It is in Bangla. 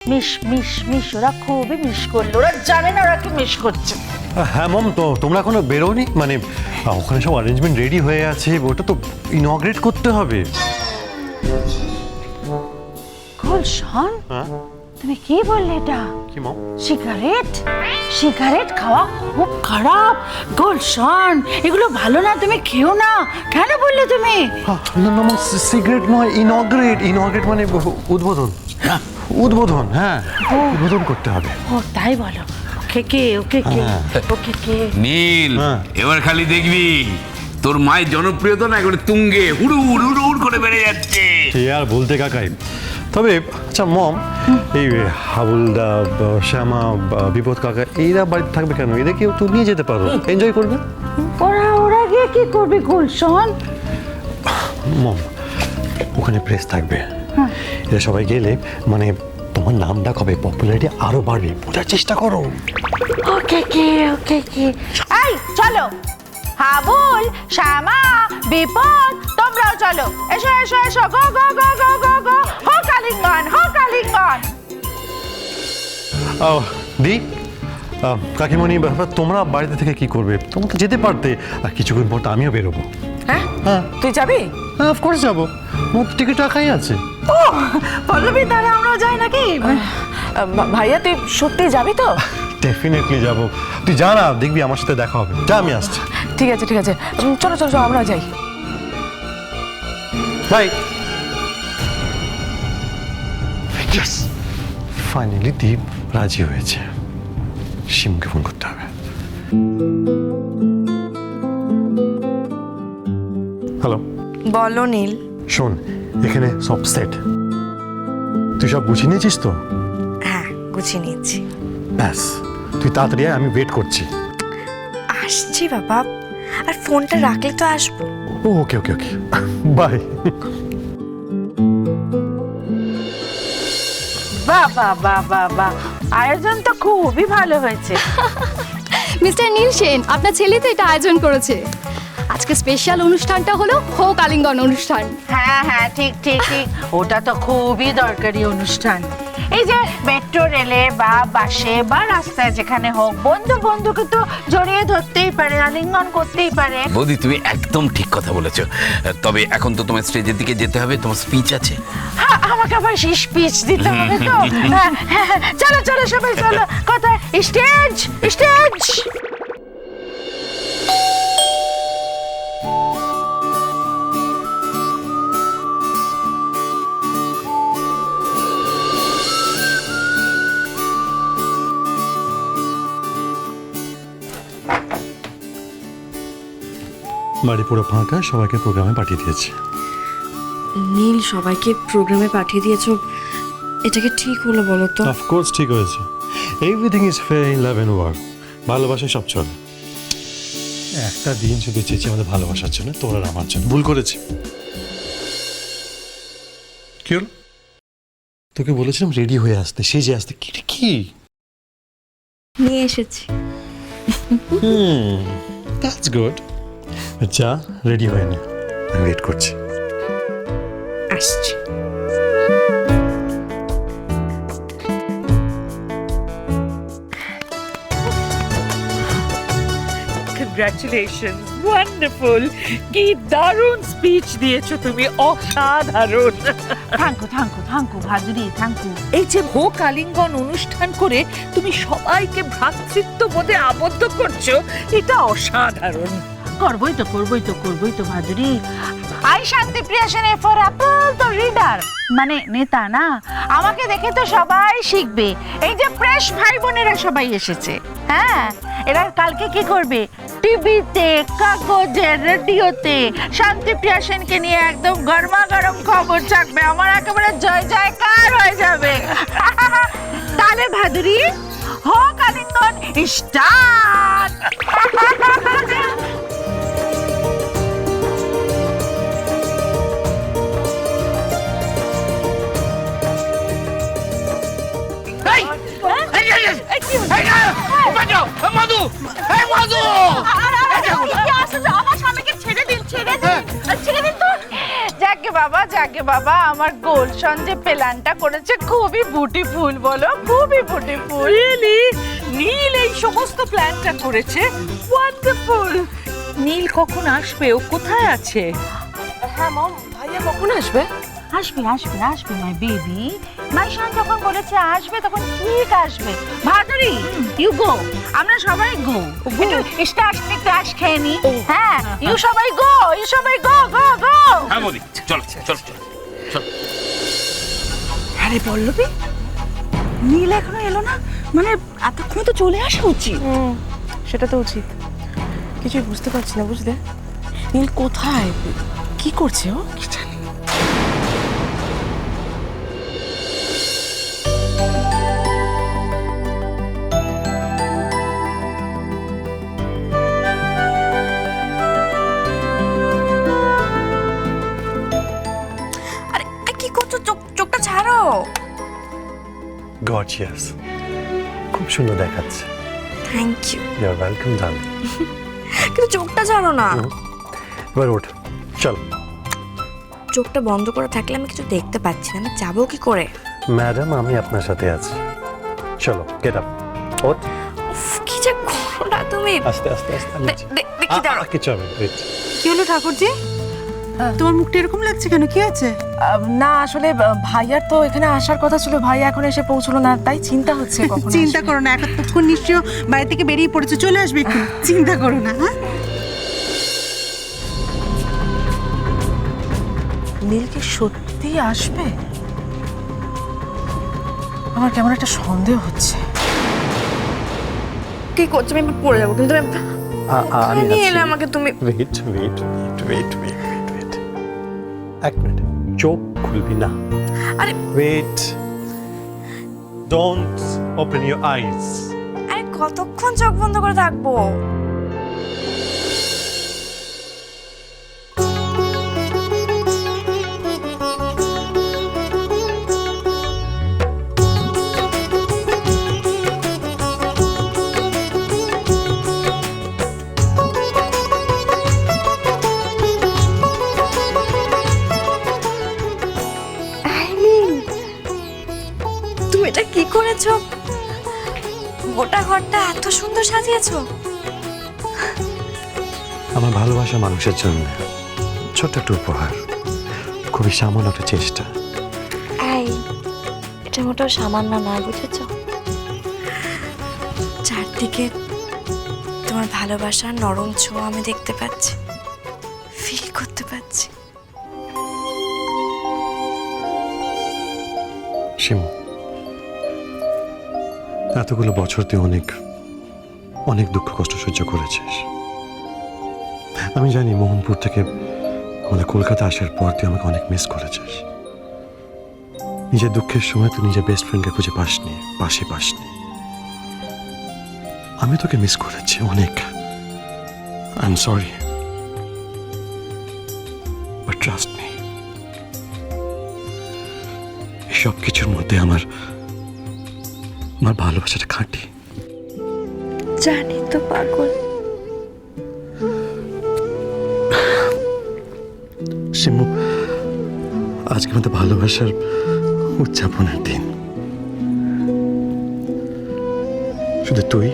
মিশ মিশ মিশ, ওরা খুবই মিশ করলো, ওরা জানে না ওরা কি মিশ করছে। হ্যাঁ মম, তো তোমরা এখনো বেরোনি? মানে ওখানে সব অ্যারেঞ্জমেন্ট রেডি হয়ে আছে, ওটা তো ইনগ্রেট করতে হবে। গুলশান, হ্যাঁ তুমি কি বললে এটা? কি মম? সিগারেট সিগারেট খাওয়া খুব খারাপ গুলশান, এগুলো ভালো না, তুমি খেও না। কেন বললে তুমি? না না মম, সিগারেট নয়, ইনগ্রেট মানে উদ্বোধন। উদ্বোধন, হ্যাঁ উদ্বোধন করতে হবে। ও তাই বলো। ওকে কে ওকে কে ওকে কে? নীল, হ্যাঁ। এবার খালি দেখবি তোর মায়ের জনপ্রিয়তা না একেবারে তুঙ্গে হুড় করে বেড়ে যাচ্ছে। সে আর বলতে কাকাই। তবে আচ্ছা মম, এই হাবুলদা, শ্যামা, বিপদ কাকা এরা বাড়িতে থাকবে কেন? এদেরকেও তো নিয়ে যেতে পারো, এনজয় করবে। ওরা ওরা গিয়ে কি করবে গুলশান? মম, ওখানে প্রেস থাকবে, এরা সবাই গেলে মানে তোমার নাম ডাক হবে, পপুলারিটি আরো বাড়বে, বোঝার চেষ্টা করো। ওকে কে ওকে কে? এই চলো, হাবুল, শ্যামা, বিপদ, তোমরাও চলো, এসো এসো এসো, গো গো গো গো গো গো, হো কালিঙ্গন, হো কালিঙ্গন। দি, কাকিমণি, ব্যাপার তোমরা বাড়িতে থেকে কি করবে? তোমরা তো যেতে পারতে, আর কিছুক্ষণ পর তো আমিও বেরোবো। হ্যাঁ হ্যাঁ তুই যাবি? হ্যাঁ অফকোর্স যাবো, মোট টিকিট রাখাই আছে। ও পল্লবী, তাহলে আমরাও যাই নাকি? ভাইয়া তুই সত্যি যাবি তো? ডেফিনেটলি যাবো, তুই যা না, দেখবি আমার সাথে দেখা হবে। যা, আমি আসছি। ঠিক আছে ঠিক আছে, চলো চলো চলো আমরাও যাই। বাই। ইয়েস, ফাইনালি দীপ রাজি হয়েছে। শিমুকে ফোন করতে হবে। হ্যালো, বলো নীল। শোন, এখানে সব সেট, তুই সব গুছিয়ে নিয়েছিস তো? হ্যাঁ গুছিয়ে নিয়েছি। ব্যাস, তুই তাড়াতাড়ি আয়, আমি ওয়েট করছি। আসছি বাবা, আর ফোনটা রাখলে তো আসবো। ও ওকে ওকে ওকে, বাই। বাহ বাহ বাহ বাহ বাহ, আয়োজন তো খুবই ভালো হয়েছে। মিস্টার নীল সেন, আপনার ছেলে তো এটা আয়োজন করেছে। আজকে স্পেশাল অনুষ্ঠানটা হলো হো কালিঙ্গন অনুষ্ঠান। হ্যাঁ হ্যাঁ ঠিক ঠিক ঠিক, ওটা তো খুবই দরকারি অনুষ্ঠান। এই যে মেট্রো রেলে বা বাসে বা রাস্তায় যেখানে হোক, বন্ধু বন্ধুকে তো জড়িয়ে ধরতেই পারে, আলিঙ্গন করতেই পারে। বৌদি, তুমি একদম ঠিক কথা বলেছো। তবে এখন তো তোমার স্টেজের দিকে যেতে হবে, তোমার স্পিচ আছে। হ্যাঁ, আমাকে আবার স্পিচ দিতে হবে তো। হ্যাঁ, হ্যাঁ, চলো চলো সবাই চলো, কোথায়? Stage stage. বাড়ি পুরো ফাঁকা, সবাইকে প্রোগ্রামে পাঠিয়ে দিয়েছি। নীল, সবাইকে প্রোগ্রামে পাঠিয়ে দিয়েছো, এটা কি ঠিক হলো বলো তো? অফকোর্স ঠিক হয়েছে। Everything is fair in love and war. ভালোবাসায় সব চলে। একটা দিন শুধু চেয়েছি আমাদের ভালোবাসার জন্য, তোর আর আমার জন্য। ভুল করেছি। কি হলো? তোকে বলেছিলাম রেডি হয়ে আসতে, সেজে আসতে। কি কি নিয়ে এসেছি। That's good. যা, রেডি হয়ে নে, আমি ওয়েট করছি। আসছি। Congratulations, wonderful. কি দারুণ স্পিচ দিয়েছো তুমি, অসাধারণ। Thank you thank you thank you Bhaduri, thank you. এই যে হো কালিঙ্গন অনুষ্ঠান করে তুমি সবাইকে ভ্রাতৃত্ব বোধে আবদ্ধ করছো, এটা অসাধারণ। করবই তো করবই তো করবই তো ভাদুরি। আই শান্তি প্রিয়া সেনের ফর অ্যাপল তো রিডার, মানে নেতা না। আমাকে দেখে তো সবাই শিখবে। এই যে প্রেস ভাই বোনেরা সবাই এসেছে, হ্যাঁ, এরা কালকে কি করবে? টিভিতে, কাগজে, রেডিওতে শান্তি প্রিয়া সেনকে নিয়ে একদম গরমা গরম খবর থাকবে। আমার একেবারে জয় জয়কার হয়ে যাবে। তাহলে ভাদুরি, হো কালিঙ্গন স্টার্ট। মধু, মধু, আমার স্বামীকে ছেড়ে দিন, ছেড়ে দিন, ছেড়ে দিন তো। যাকে যাকে বাবা আমার গোলশন যে প্ল্যানটা করেছে খুবই বিউটিফুল, বলো খুবই বিউটিফুল। রিয়েলি নীল এই সমস্ত প্ল্যানটা করেছে, ওয়ান্ডারফুল। নীল কখন আসবে, ও কোথায় আছে? হ্যাঁ মম, ভাইয়া কখন আসবে? আসবে আসবে আসবে মাই বেবি। মাইশান যখন বলেছে আসবে তখন ঠিক আসবে। ভাদুরী ইউ গো, আমরা সবাই গো। একটু স্টার্স খেয়ে নি। হ্যাঁ ইউ সবাই গো, ইউ সবাই গো গো গো। হ্যাঁ মোদি, চল চল চল চল। আরে পল্লবী, নীল এখনো এলো না, মানে এতক্ষণ তো চলে আসা উচিত। সেটা তো উচিত, কিছুই বুঝতে পারছি না বুঝলে। নীল কোথায়, কি করছে ও? কি জানি। আরে কি করছো? চোখটা ছাড়ো। গর্জিয়াস, খুব সুন্দর দেখাচ্ছে। Thank you. You are welcome darling. কিন্তু চোখটা ছাড়ো না। এবার ওঠ, চল। চোখটা বন্ধ করে থাকলে আমি কিছু দেখতে পাচ্ছি না, আমি যাবো কি করে? ম্যাডাম আমি আপনার সাথে আছি, চলো গেট আপ। ওঠ, উফ, কি যে করো না তুমি। আস্তে আস্তে আস্তে। দেখি দাঁড়ো। কিছু হবে না, wait। কি হলো ঠাকুরজি, তোমার মুখটা এরকম লাগছে কেন, কি আছে? না আসলে ভাইয়ার তো এখানে আসার কথা ছিল, ভাইয়া এখন এসে পৌঁছলো না, তাই চিন্তা হচ্ছে কখন চিন্তা আসবে। করো না, এতক্ষণ নিশ্চয় বাড়ি থেকে বেরিয়ে পড়েছো, চলে আসবে একটু, চিন্তা করো না। হ্যাঁ নীল কি সত্যি আসবে? আমার কেমন একটা সন্দেহ হচ্ছে। কি করছো? আমি পড়ে যাবো কিন্তু। আমি নিয়ে এলে আমাকে তুমি। Wait wait wait wait wait, এক মিনিট, চোখ খুলবি না। আরে wait, don't open your eyes. আরে কতক্ষণ চোখ বন্ধ করে থাকবো? তুমি এটা কি করেছো? গোটা ঘরটা এত সুন্দর সাজিয়েছো। আমার ভালোবাসা মানুষের জন্য ছোট্ট একটা উপহার, খুবই সামান্য একটা চেষ্টা। এই, এটা মোটেও সামান্য নয়, বুঝেছো? চারদিকে তোমার ভালোবাসার নরম ছোঁয়া আমি দেখতে পাচ্ছি, ফিল করতে পাচ্ছি। শিমু, এতগুলো বছর তুই অনেক অনেক দুঃখ কষ্ট সহ্য করেছিস। আমি জানি মোহনপুর থেকে আমাদের কলকাতা আসার পর তুই আমাকে অনেক মিস করেছিস। নিজের দুঃখের সময় তুই নিজের বেস্ট ফ্রেন্ডকে খুঁজে পাসনি। আমি তোকে মিস করেছি অনেক। I am sorry, but trust me, সব কিছুর মধ্যে আমার ভালোবাসাটা খাঁটি। জানি তো পাগল। শিমু, আজকে আমাদের ভালোবাসার উদযাপনের দিন, শুধু তুই